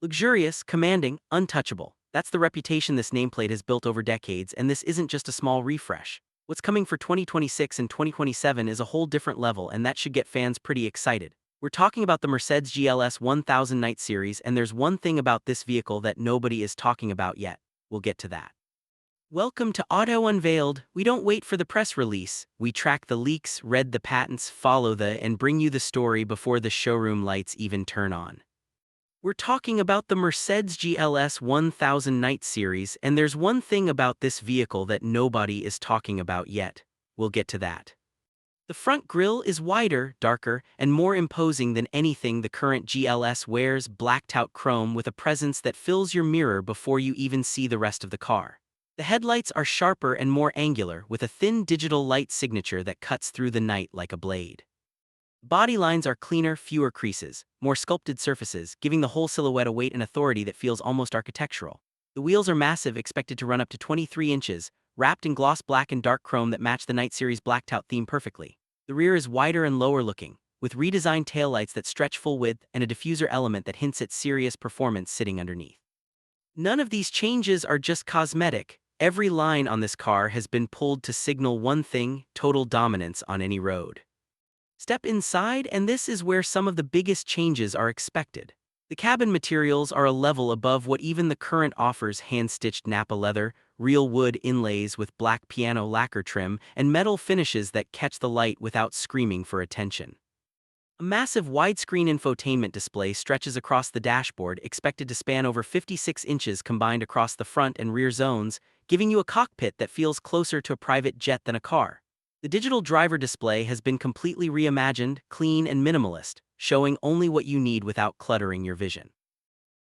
Luxurious, commanding, untouchable. That's the reputation this nameplate has built over decades, and this isn't just a small refresh. What's coming for 2026 and 2027 is a whole different level, and that should get fans pretty excited. We're talking about the Mercedes GLS 1000 Night Series, and there's one thing about this vehicle that nobody is talking about yet. We'll get to that. Welcome to Auto Unveiled. We don't wait for the press release. We track the leaks, read the patents, follow and bring you the story before the showroom lights even turn on. We're talking about the Mercedes GLS 1000 Night Series, and there's one thing about this vehicle that nobody is talking about yet. We'll get to that. The front grille is wider, darker, and more imposing than anything the current GLS wears, blacked out chrome with a presence that fills your mirror before you even see the rest of the car. The headlights are sharper and more angular, with a thin digital light signature that cuts through the night like a blade. Body lines are cleaner, fewer creases, more sculpted surfaces, giving the whole silhouette a weight and authority that feels almost architectural. The wheels are massive, expected to run up to 23 inches, wrapped in gloss black and dark chrome that match the Night Series blacked-out theme perfectly. The rear is wider and lower-looking, with redesigned taillights that stretch full width and a diffuser element that hints at serious performance sitting underneath. None of these changes are just cosmetic. Every line on this car has been pulled to signal one thing: total dominance on any road. Step inside, and this is where some of the biggest changes are expected. The cabin materials are a level above what even the current offers: hand-stitched Napa leather, real wood inlays with black piano lacquer trim, and metal finishes that catch the light without screaming for attention. A massive widescreen infotainment display stretches across the dashboard, expected to span over 56 inches combined across the front and rear zones, giving you a cockpit that feels closer to a private jet than a car. The digital driver display has been completely reimagined, clean and minimalist, showing only what you need without cluttering your vision.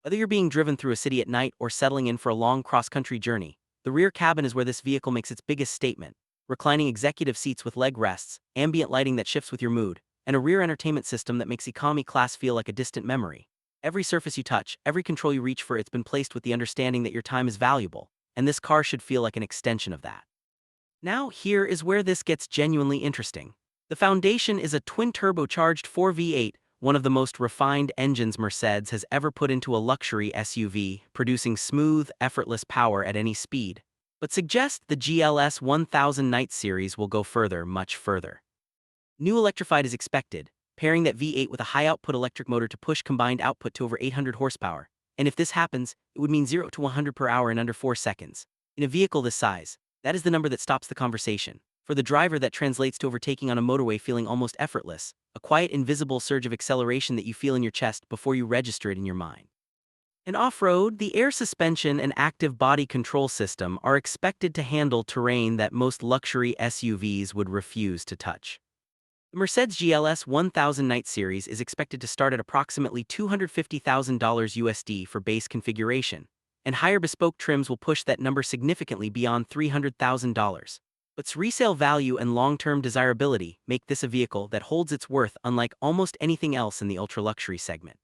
Whether you're being driven through a city at night or settling in for a long cross-country journey, the rear cabin is where this vehicle makes its biggest statement. Reclining executive seats with leg rests, ambient lighting that shifts with your mood, and a rear entertainment system that makes economy class feel like a distant memory. Every surface you touch, every control you reach for, it's been placed with the understanding that your time is valuable, and this car should feel like an extension of that. Now, here is where this gets genuinely interesting. The foundation is a twin-turbocharged 4V8, one of the most refined engines Mercedes has ever put into a luxury SUV, producing smooth, effortless power at any speed. But suggest the GLS 1000 Night Series will go further, much further. New electrified is expected, pairing that V8 with a high-output electric motor to push combined output to over 800 horsepower. And if this happens, it would mean 0 to 100 per hour in under 4 seconds. In a vehicle this size, that is the number that stops the conversation. For the driver, that translates to overtaking on a motorway feeling almost effortless, a quiet, invisible surge of acceleration that you feel in your chest before you register it in your mind. And off-road, the air suspension and active body control system are expected to handle terrain that most luxury SUVs would refuse to touch. The Mercedes GLS 1000 Night Series is expected to start at approximately $250,000 USD for base configuration, and higher bespoke trims will push that number significantly beyond $300,000. But its resale value and long-term desirability make this a vehicle that holds its worth unlike almost anything else in the ultra-luxury segment.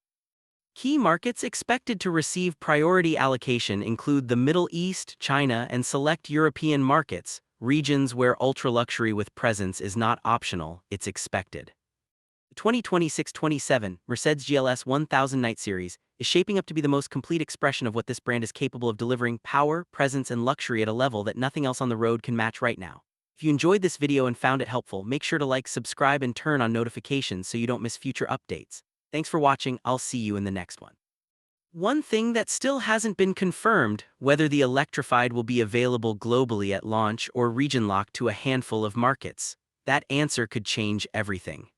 Key markets expected to receive priority allocation include the Middle East, China, and select European markets, regions where ultra-luxury with presence is not optional, it's expected. The 2026-27 Mercedes GLS 1000 Night Series is shaping up to be the most complete expression of what this brand is capable of delivering: power, presence, and luxury at a level that nothing else on the road can match right now. If you enjoyed this video and found it helpful, make sure to like, subscribe, and turn on notifications so you don't miss future updates. Thanks for watching, I'll see you in the next one. One thing that still hasn't been confirmed: whether the electrified will be available globally at launch or region-locked to a handful of markets. That answer could change everything.